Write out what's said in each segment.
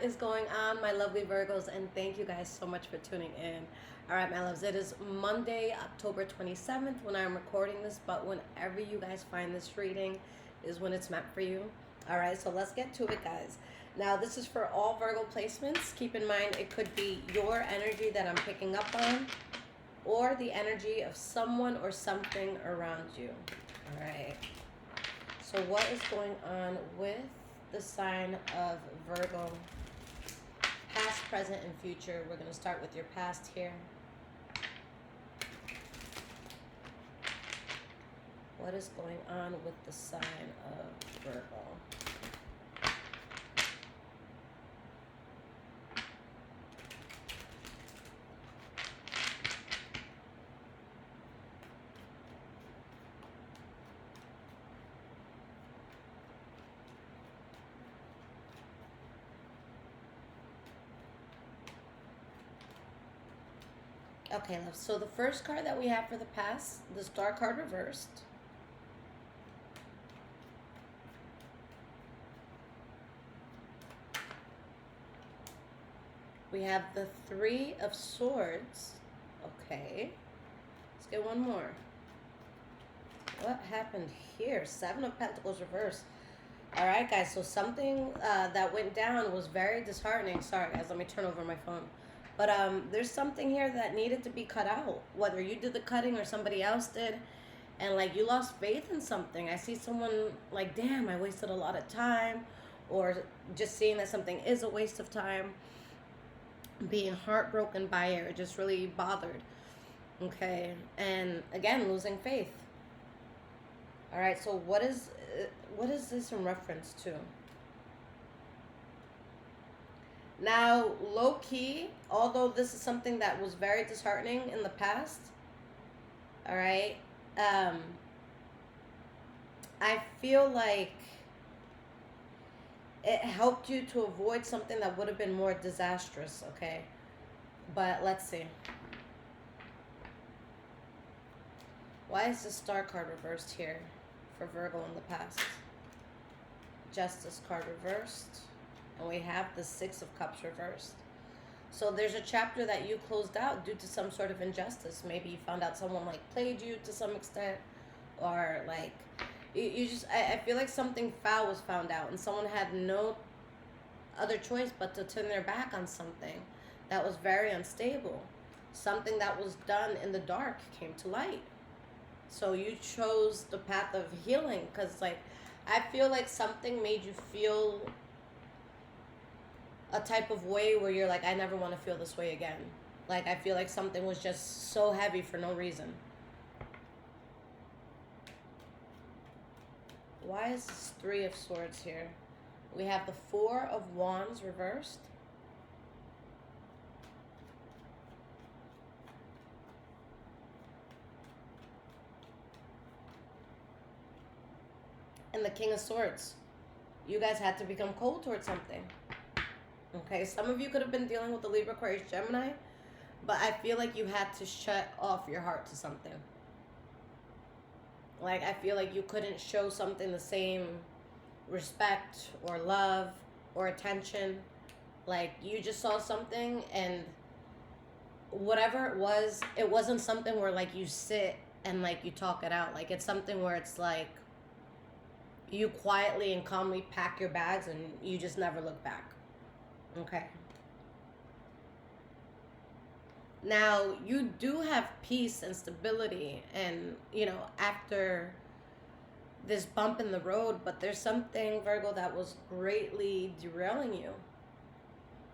is going on, my lovely Virgos? And thank you guys so much for tuning in. All right, my loves, it is Monday, October 27th when I'm recording this, but whenever you guys find this reading is when it's meant for you. All right, so let's get to it, guys. Now, this is for all Virgo placements. Keep in mind, it could be your energy that I'm picking up on or the energy of someone or something around you. All right. So what is going on with the sign of Virgo? Past, present, and future. We're going to start with your past here. What is going on with the sign of Virgo? Okay, love. So the first card that we have for the past, the Star card reversed. We have the Three of Swords. Okay. Let's get one more. What happened here? Seven of Pentacles reversed. All right, guys. So something that went down was very disheartening. Sorry, guys. Let me turn over my phone. But there's something here that needed to be cut out. Whether you did the cutting or somebody else did. And, like, you lost faith in something. I see someone like, damn, I wasted a lot of time. Or just seeing that something is a waste of time. Being heartbroken by it. Or just really bothered. Okay. And, again, losing faith. All right. So what is this in reference to? Now, low-key, although this is something that was very disheartening in the past, all right, I feel like it helped you to avoid something that would have been more disastrous, okay? But let's see. Why is the Star card reversed here for Virgo in the past? Justice card reversed. And we have the Six of Cups reversed. So there's a chapter that you closed out due to some sort of injustice. Maybe you found out someone, like, played you to some extent. Or, like, you just... I feel like something foul was found out. And someone had no other choice but to turn their back on something that was very unstable. Something that was done in the dark came to light. So you chose the path of healing. Because, like, I feel like something made you feel a type of way where you're like, I never want to feel this way again. Like, I feel like something was just so heavy for no reason. Why is this Three of Swords here? We have the Four of Wands reversed. And the King of Swords. You guys had to become cold towards something. Okay, some of you could have been dealing with the Libra, Aquarius, Gemini, but I feel like you had to shut off your heart to something. Like, I feel like you couldn't show something the same respect or love or attention. Like, you just saw something and whatever it wasn't something where, like, you sit and, like, you talk it out. Like, it's something where it's like you quietly and calmly pack your bags and you just never look back. Okay. Now, you do have peace and stability and, you know, after this bump in the road, but there's something, Virgo, that was greatly derailing you.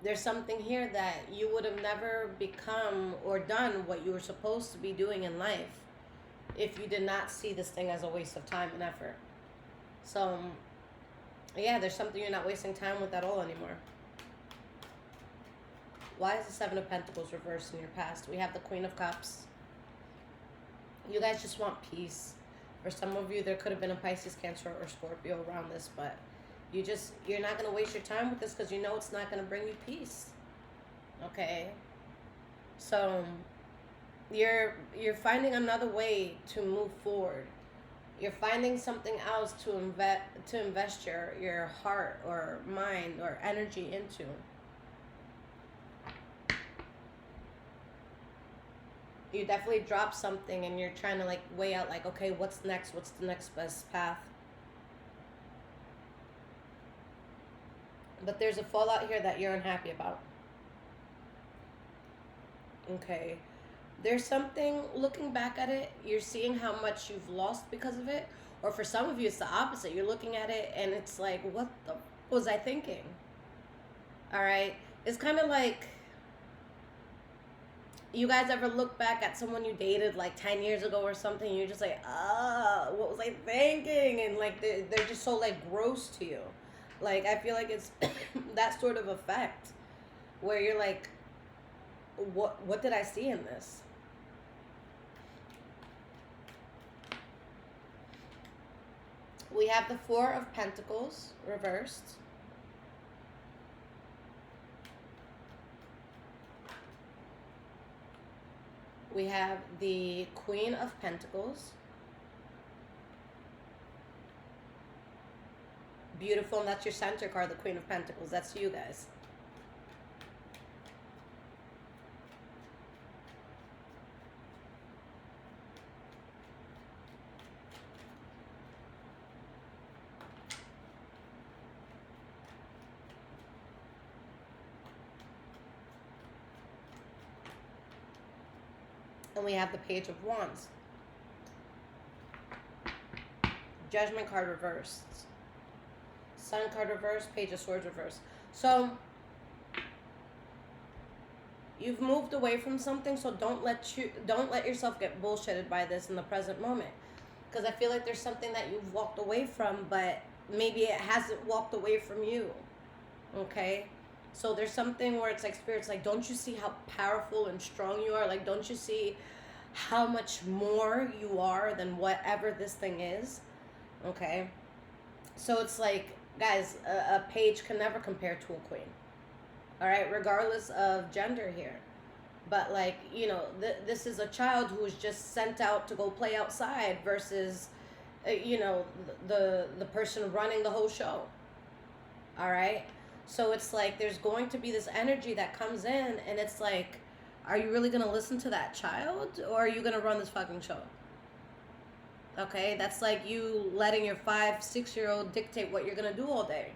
There's something here that you would have never become or done what you were supposed to be doing in life if you did not see this thing as a waste of time and effort. So, yeah, there's something you're not wasting time with at all anymore. Why is the Seven of Pentacles reversed in your past? We have the Queen of Cups. You guys just want peace. For some of you, there could have been a Pisces, Cancer, or Scorpio around this, but you're not going to waste your time with this because you know it's not going to bring you peace. Okay? So, you're finding another way to move forward. You're finding something else to invest your heart or mind or energy into. You definitely drop something and you're trying to like weigh out like, okay, what's next? What's the next best path? But there's a fallout here that you're unhappy about. Okay. There's something, looking back at it, you're seeing how much you've lost because of it. Or for some of you, it's the opposite. You're looking at it and it's like, what the was I thinking? All right. It's kind of like, you guys ever look back at someone you dated like 10 years ago or something, and you're just like, what was I thinking? And like, they're just so like gross to you. Like, I feel like it's that sort of effect where you're like, what did I see in this? We have the Four of Pentacles reversed. We have the Queen of Pentacles. Beautiful, and that's your center card, the Queen of Pentacles. That's you guys. And we have the Page of Wands. Judgment card reversed. Sun card reversed. Page of Swords reversed. So you've moved away from something, so don't let yourself get bullshitted by this in the present moment. Because I feel like there's something that you've walked away from, but maybe it hasn't walked away from you. Okay? So there's something where it's like, Spirit's like, don't you see how powerful and strong you are? Like, don't you see how much more you are than whatever this thing is? Okay? So it's like, guys, a page can never compare to a queen. All right? Regardless of gender here. But like, you know, this is a child who was just sent out to go play outside versus, you know, the person running the whole show. All right? So it's like there's going to be this energy that comes in, and it's like, are you really going to listen to that child, or are you going to run this fucking show? Okay? That's like you letting your 5-6-year-old dictate what you're going to do all day.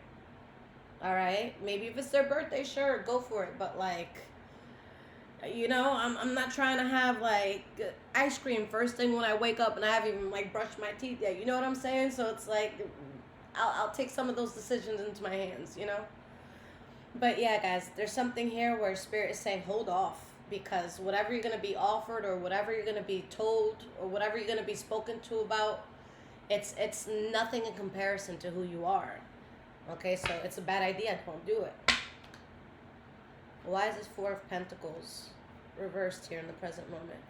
All right? Maybe if it's their birthday, sure, go for it. But like, you know, I'm not trying to have like ice cream first thing when I wake up and I haven't even like brushed my teeth yet. You know what I'm saying? So it's like, I'll take some of those decisions into my hands, you know? But yeah, guys, there's something here where Spirit is saying, hold off, because whatever you're going to be offered, or whatever you're going to be told, or whatever you're going to be spoken to about, it's nothing in comparison to who you are. Okay, so it's a bad idea. Don't do it. Why is this Four of Pentacles reversed here in the present moment?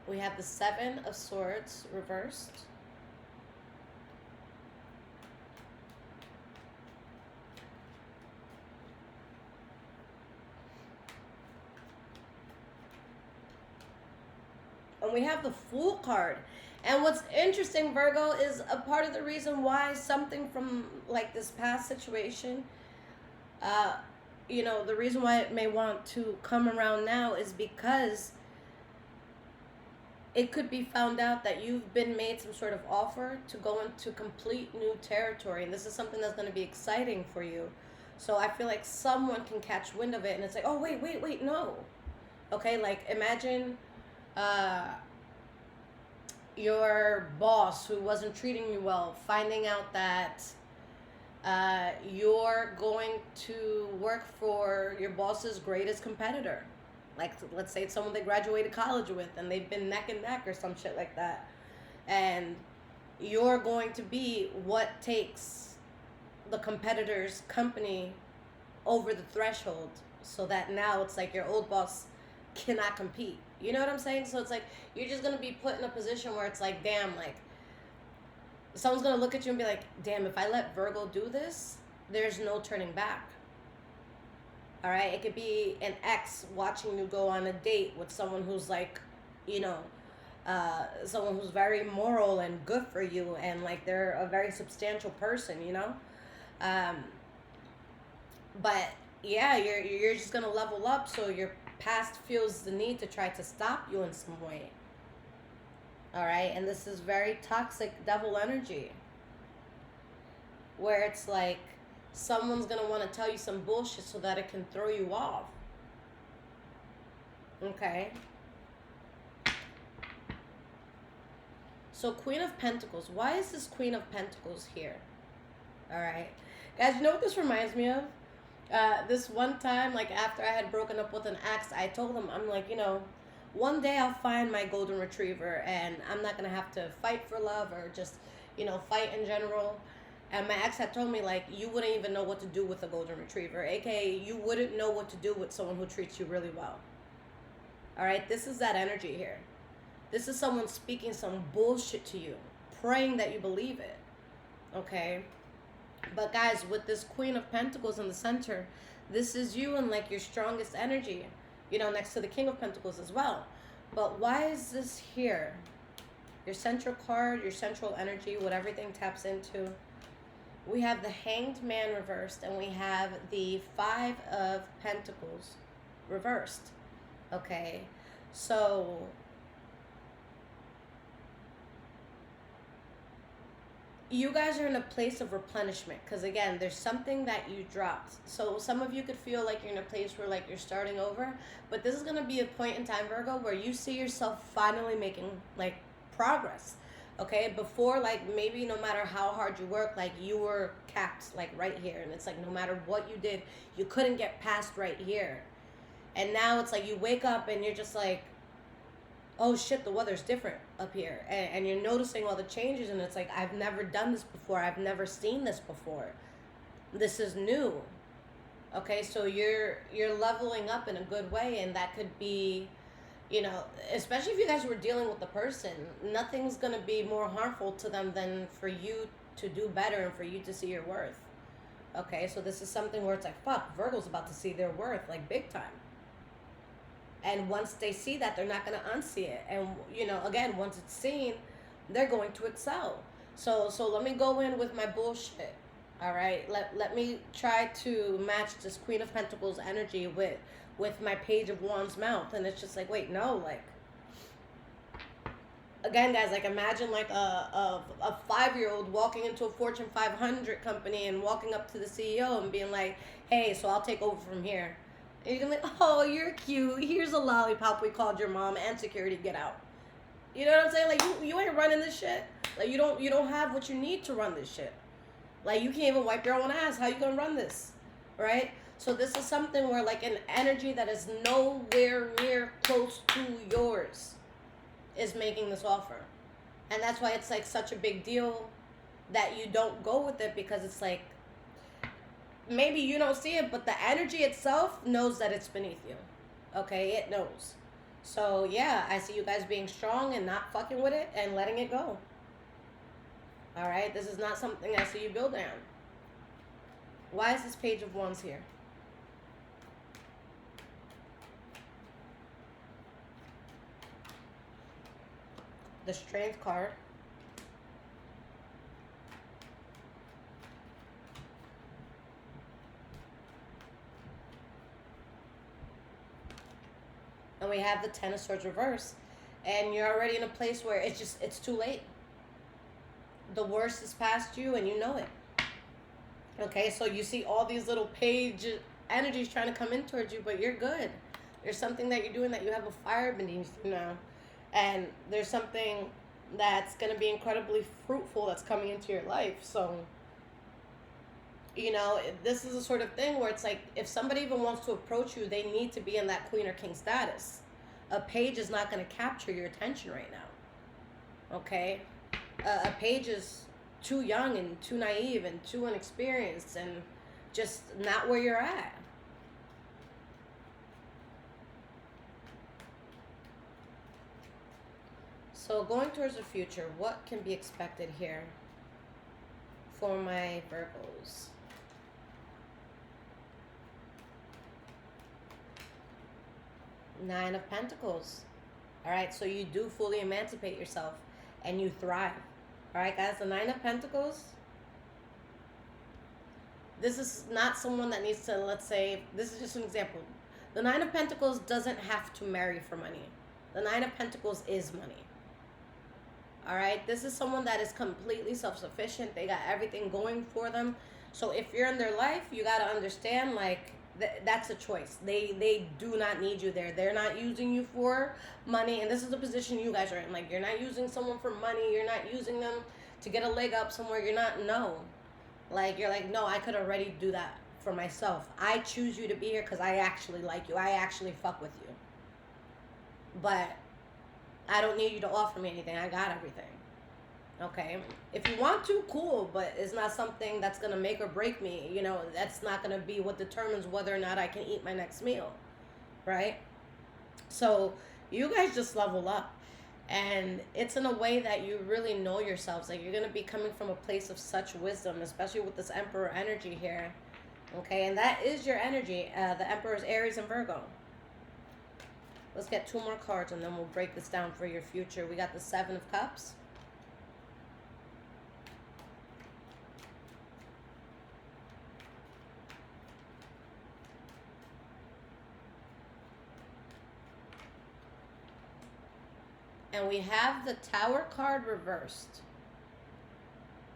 We have the Seven of Swords reversed. And we have the Fool card. And what's interesting, Virgo, is a part of the reason why something from like this past situation, you know, the reason why it may want to come around now is because it could be found out that you've been made some sort of offer to go into complete new territory. And this is something that's going to be exciting for you. So I feel like someone can catch wind of it, and it's like, oh, wait, no. Okay, like imagine your boss who wasn't treating you well finding out that you're going to work for your boss's greatest competitor. Like, let's say it's someone they graduated college with and they've been neck and neck or some shit like that. And you're going to be what takes the competitor's company over the threshold, so that now it's like your old boss cannot compete. You know what I'm saying? So it's like you're just going to be put in a position where it's like, damn, like someone's going to look at you and be like, damn, if I let Virgo do this, there's no turning back. All right? It could be an ex watching you go on a date with someone who's like, you know, someone who's very moral and good for you, and like they're a very substantial person, you know? But yeah, you're just gonna level up, so your past feels the need to try to stop you in some way. All right, and this is very toxic devil energy, where it's like someone's gonna want to tell you some bullshit so that it can throw you off. Okay. So Queen of Pentacles. Why is this Queen of Pentacles here? All right, guys. You know what this reminds me of? This one time, like after I had broken up with an ex, I told him, I'm like, one day I'll find my golden retriever, and I'm not gonna have to fight for love or just, fight in general. And my ex had told me, like, you wouldn't even know what to do with a golden retriever, aka you wouldn't know what to do with someone who treats you really well. All right, this is that energy here. This is someone speaking some bullshit to you, praying that you believe it. Okay. But guys, with this Queen of Pentacles in the center, this is you in like your strongest energy, next to the King of Pentacles as well. But why is this here? Your central card, your central energy, what everything taps into. We have the Hanged Man reversed, and we have the Five of Pentacles reversed. Okay, so you guys are in a place of replenishment, because again, there's something that you dropped. So some of you could feel like you're in a place where like you're starting over, but this is going to be a point in time, Virgo, where you see yourself finally making like progress. Okay, before, like, maybe no matter how hard you work, like you were capped like right here, and it's like no matter what you did, you couldn't get past right here. And now it's like you wake up and you're just like, oh shit, the weather's different up here, and you're noticing all the changes, and it's like, I've never done this before, I've never seen this before, this is new. Okay, so you're leveling up in a good way, and that could be, especially if you guys were dealing with the person, nothing's going to be more harmful to them than for you to do better and for you to see your worth. Okay, so this is something where it's like, fuck, Virgo's about to see their worth like big time. And once they see that, they're not going to unsee it. And, again, once it's seen, they're going to excel. So let me go in with my bullshit. All right? Let me try to match this Queen of Pentacles energy with my Page of Wands mouth. And it's just like, wait, no, like, again, guys, like, imagine like a 5-year-old walking into a Fortune 500 company and walking up to the CEO and being like, hey, so I'll take over from here. And you're gonna be like, oh, you're cute. Here's a lollipop we called your mom, and security, get out. You know what I'm saying? Like, you ain't running this shit. Like, you don't have what you need to run this shit. Like, you can't even wipe your own ass. How you gonna run this? Right? So this is something where, like, an energy that is nowhere near close to yours is making this offer. And that's why it's like such a big deal that you don't go with it, because it's like, maybe you don't see it, but the energy itself knows that it's beneath you. Okay, it knows. So yeah, I see you guys being strong and not fucking with it and letting it go. All right, this is not something I see you building on. Why is this Page of Wands here? The Strength card. And we have the Ten of Swords reverse. And you're already in a place where it's too late. The worst is past you, and you know it. Okay, so you see all these little page energies trying to come in towards you, but you're good. There's something that you're doing that you have a fire beneath you now. And there's something that's going to be incredibly fruitful that's coming into your life. So, this is the sort of thing where it's like, if somebody even wants to approach you, they need to be in that queen or king status. A page is not going to capture your attention right now. Okay? A page is too young and too naive and too inexperienced and just not where you're at. So going towards the future, what can be expected here for my Virgos? Nine of Pentacles. All right, so you do fully emancipate yourself and you thrive. All right, guys, the Nine of Pentacles. This is not someone that needs to, let's say, this is just an example. The Nine of Pentacles doesn't have to marry for money. The Nine of Pentacles is money. All right? This is someone that is completely self-sufficient. They got everything going for them. So if you're in their life, you got to understand, like, that's a choice. They do not need you there. They're not using you for money. And this is the position you guys are in. Like, you're not using someone for money. You're not using them to get a leg up somewhere. You're not, no. Like, you're like, no, I could already do that for myself. I choose you to be here because I actually like you. I actually fuck with you. But I don't need you to offer me anything. I got everything. Okay? If you want to, cool. But it's not something that's going to make or break me. You know, that's not going to be what determines whether or not I can eat my next meal. Right? So, you guys just level up. And it's in a way that you really know yourselves. Like, you're going to be coming from a place of such wisdom, especially with this Emperor energy here. Okay, and that is your energy. The Emperor is Aries and Virgo. Let's get 2 more cards, and then we'll break this down for your future. We got the Seven of Cups. And we have the Tower card reversed.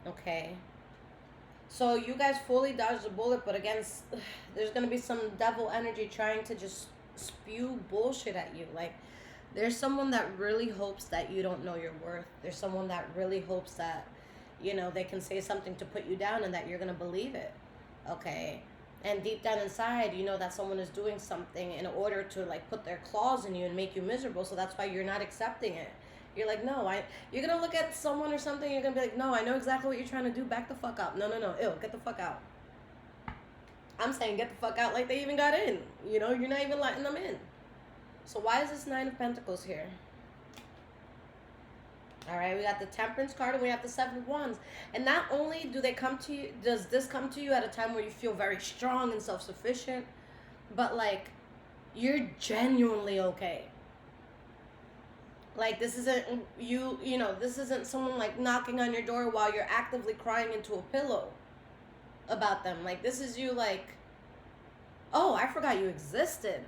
Okay. So you guys fully dodged the bullet, but again, there's going to be some devil energy trying to just spew bullshit at you. Like, there's someone that really hopes that you don't know your worth. There's someone that really hopes that, you know, they can say something to put you down and that you're going to believe it. Okay. And deep down inside, you know that someone is doing something in order to, like, put their claws in you and make you miserable. So that's why you're not accepting it. You're like, no, you're going to look at someone or something, you're going to be like, no, I know exactly what you're trying to do. Back the fuck up. No. Ew, get the fuck out. I'm saying get the fuck out like they even got in. You know, you're not even letting them in. So why is this Nine of Pentacles here? All right, we got the Temperance card and we have the Seven of Wands. And not only do they come to you, does this come to you at a time where you feel very strong and self-sufficient, but, like, you're genuinely okay. Like, this isn't you know, this isn't someone, like, knocking on your door while you're actively crying into a pillow about them. Like, this is you, like, oh, I forgot you existed.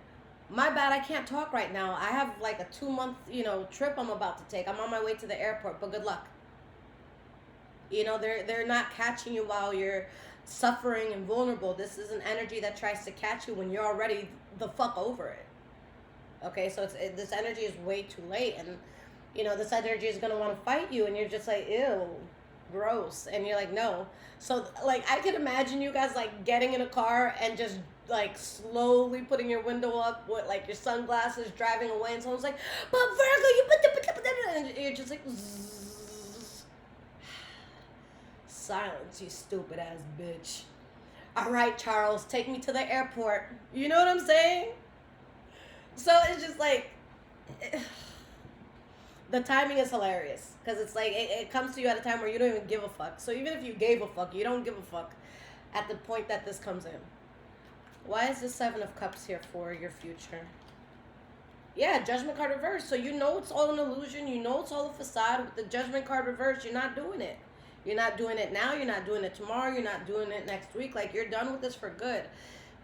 My bad, I can't talk right now. I have, like, a 2-month, you know, trip I'm about to take. I'm on my way to the airport, but good luck. You know, they're not catching you while you're suffering and vulnerable. This is an energy that tries to catch you when you're already the fuck over it. Okay, so this energy is way too late, and, you know, this energy is going to want to fight you, and you're just like, ew, gross, and you're like, no. So, like, I could imagine you guys, like, getting in a car and just, like, slowly putting your window up with, like, your sunglasses, driving away, and someone's like, but Virgo, you put the, and you're just like, zzz. Silence, you stupid ass bitch. All right, Charles, take me to the airport. You know what I'm saying? So it's just like, the timing is hilarious. Because it's like, it comes to you at a time where you don't even give a fuck. So even if you gave a fuck, you don't give a fuck at the point that this comes in. Why is the Seven of Cups here for your future? Yeah, Judgment card reversed. So you know it's all an illusion. You know it's all a facade. With the Judgment card reversed, you're not doing it. You're not doing it now. You're not doing it tomorrow. You're not doing it next week. Like, you're done with this for good.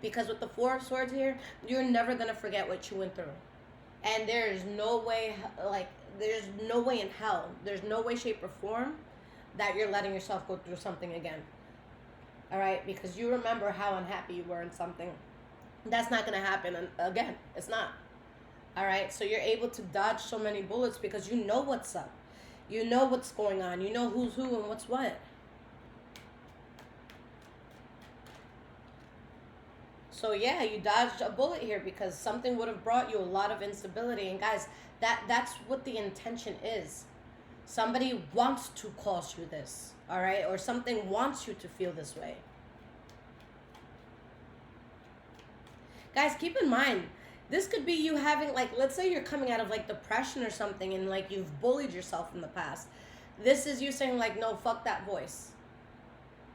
Because with the Four of Swords here, you're never going to forget what you went through. And there's no way, like, there's no way in hell, there's no way, shape, or form that you're letting yourself go through something again. All right? Because you remember how unhappy you were in something. That's not going to happen again. It's not. All right? So you're able to dodge so many bullets because you know what's up. You know what's going on. You know who's who and what's what. So yeah, you dodged a bullet here because something would have brought you a lot of instability. And guys, that's what the intention is. Somebody wants to cause you this, all right? Or something wants you to feel this way. Guys, keep in mind, this could be you having, like, let's say you're coming out of, like, depression or something and, like, you've bullied yourself in the past. This is you saying, like, no, fuck that voice.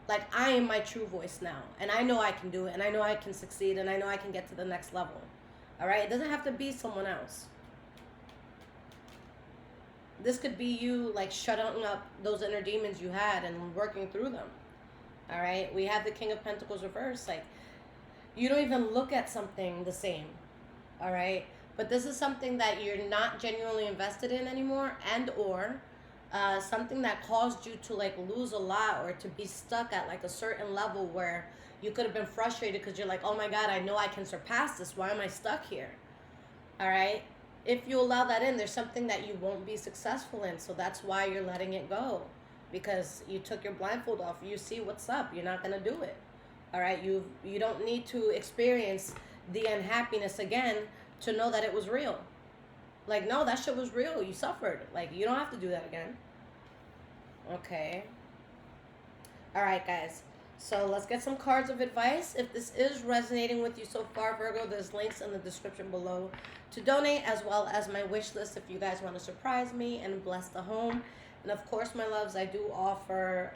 Like, I am my true voice now. And I know I can do it. And I know I can succeed. And I know I can get to the next level. All right? It doesn't have to be someone else. This could be you, like, shutting up those inner demons you had and working through them. All right, we have the King of Pentacles reversed. Like, you don't even look at something the same. All right, but this is something that you're not genuinely invested in anymore, and or something that caused you to like lose a lot or to be stuck at like a certain level where you could have been frustrated because you're like, oh my God, I know I can surpass this. Why am I stuck here? All right. If you allow that in, there's something that you won't be successful in. So that's why you're letting it go, because you took your blindfold off. You see what's up. You're not going to do it. All right. You don't need to experience the unhappiness again to know that it was real. Like, no, that shit was real. You suffered. Like, you don't have to do that again. Okay. All right, guys. So let's get some cards of advice. If this is resonating with you so far, Virgo, there's links in the description below to donate, as well as my wish list if you guys want to surprise me and bless the home. And of course, my loves, I do offer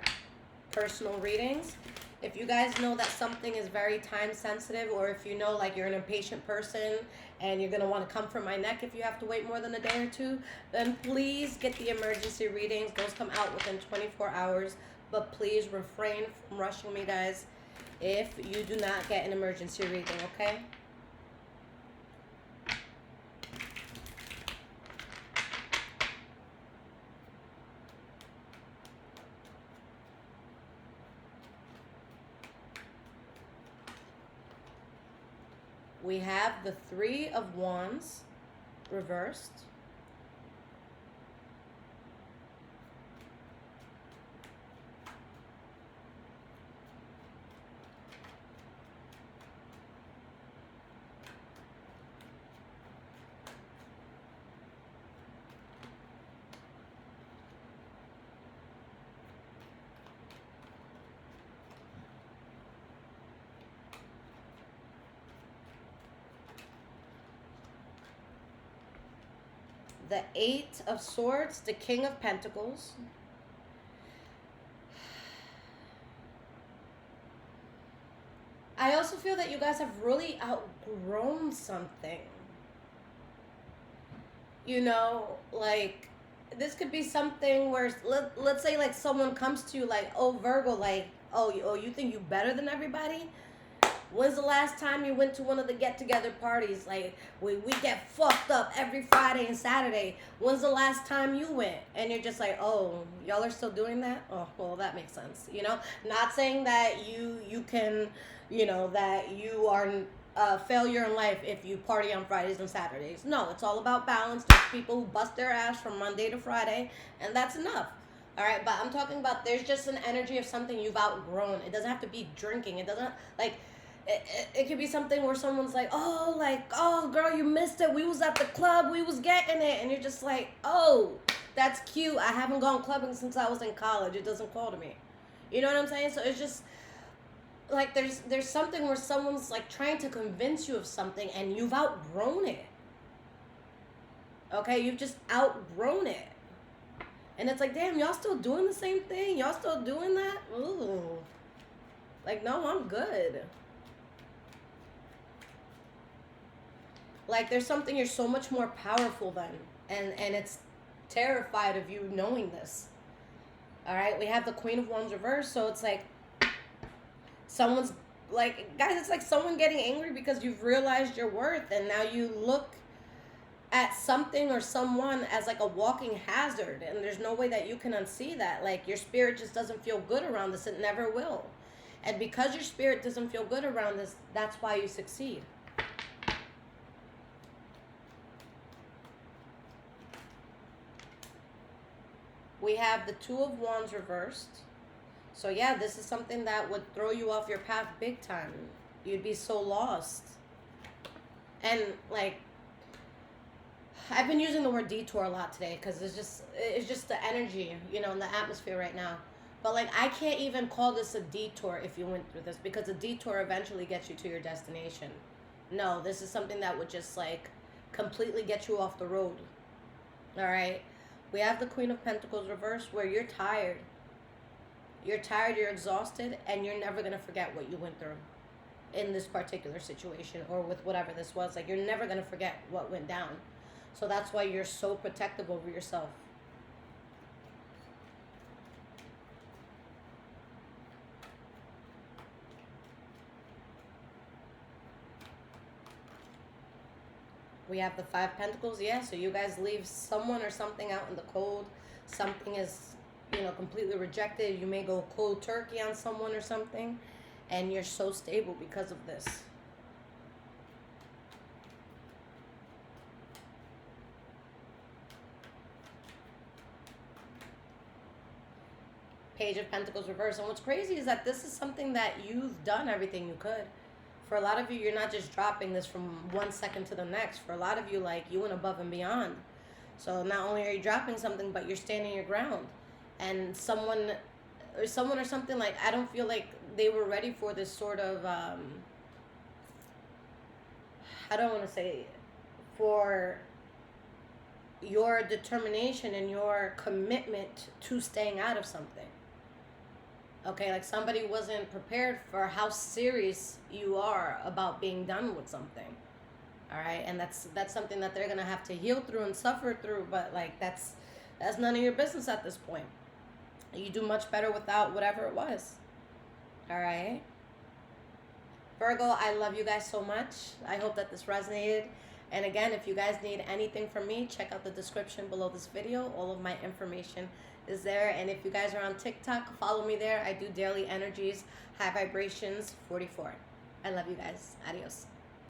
personal readings. If you guys know that something is very time sensitive, or if you know like you're an impatient person and you're going to want to come for my neck if you have to wait more than a day or two, then please get the emergency readings. Those come out within 24 hours. But please refrain from rushing me, guys, if you do not get an emergency reading, okay? We have the Three of Wands reversed. The Eight of Swords, the King of Pentacles. I also feel that you guys have really outgrown something. You know, like, this could be something where, let's say, like, someone comes to you like, oh, Virgo, like, oh, you think you better than everybody? When's the last time you went to one of the get-together parties? Like, we get fucked up every Friday and Saturday. When's the last time you went? And you're just like, oh, y'all are still doing that? Oh, well, that makes sense. You know, not saying that you can, you know, that you are a failure in life if you party on Fridays and Saturdays. No, it's all about balance. There's people who bust their ass from Monday to Friday, and that's enough. All right, but I'm talking about there's just an energy of something you've outgrown. It doesn't have to be drinking. It doesn't, like, it could be something where someone's like, oh, girl, you missed it. We was at the club. We was getting it. And you're just like, oh, that's cute. I haven't gone clubbing since I was in college. It doesn't call to me. You know what I'm saying? So it's just, like, there's something where someone's, like, trying to convince you of something and you've outgrown it. Okay? You've just outgrown it. And it's like, damn, y'all still doing the same thing? Y'all still doing that? Ooh. Like, no, I'm good. Like, there's something you're so much more powerful than. And it's terrified of you knowing this. All right? We have the Queen of Wands reversed. So it's like someone's, like, guys, it's like someone getting angry because you've realized your worth. And now you look at something or someone as like a walking hazard. And there's no way that you can unsee that. Like, your spirit just doesn't feel good around this. It never will. And because your spirit doesn't feel good around this, that's why you succeed. We have the Two of Wands reversed. So yeah, this is something that would throw you off your path big time. You'd be so lost. And, like, I've been using the word detour a lot today because it's just the energy, you know, in the atmosphere right now. But, like, I can't even call this a detour if you went through this, because a detour eventually gets you to your destination. No, this is something that would just, like, completely get you off the road. All right? We have the Queen of Pentacles reversed, where you're tired. You're tired, you're exhausted, and you're never going to forget what you went through in this particular situation, or with whatever this was. Like, you're never going to forget what went down. So that's why you're so protective over yourself. We have the 5 Pentacles. Yeah, so you guys leave someone or something out in the cold. Something is, you know, completely rejected. You may go cold turkey on someone or something. And you're so stable because of this. Page of Pentacles reverse. And what's crazy is that this is something that you've done everything you could. For a lot of you, you're not just dropping this from one second to the next. For a lot of you, like, you went above and beyond. So not only are you dropping something, but you're standing your ground. And someone or something, like, I don't feel like they were ready for this sort of, I don't want to say, for your determination and your commitment to staying out of something. Okay, like somebody wasn't prepared for how serious you are about being done with something. All right, and that's something that they're gonna have to heal through and suffer through. But like that's none of your business at this point. You do much better without whatever it was. All right, Virgo, I love you guys so much. I hope that this resonated. And again, if you guys need anything from me, check out the description below this video. All of my information is there. And if you guys are on TikTok, follow me there. I do daily energies, high vibrations, 44. I love you guys. Adios.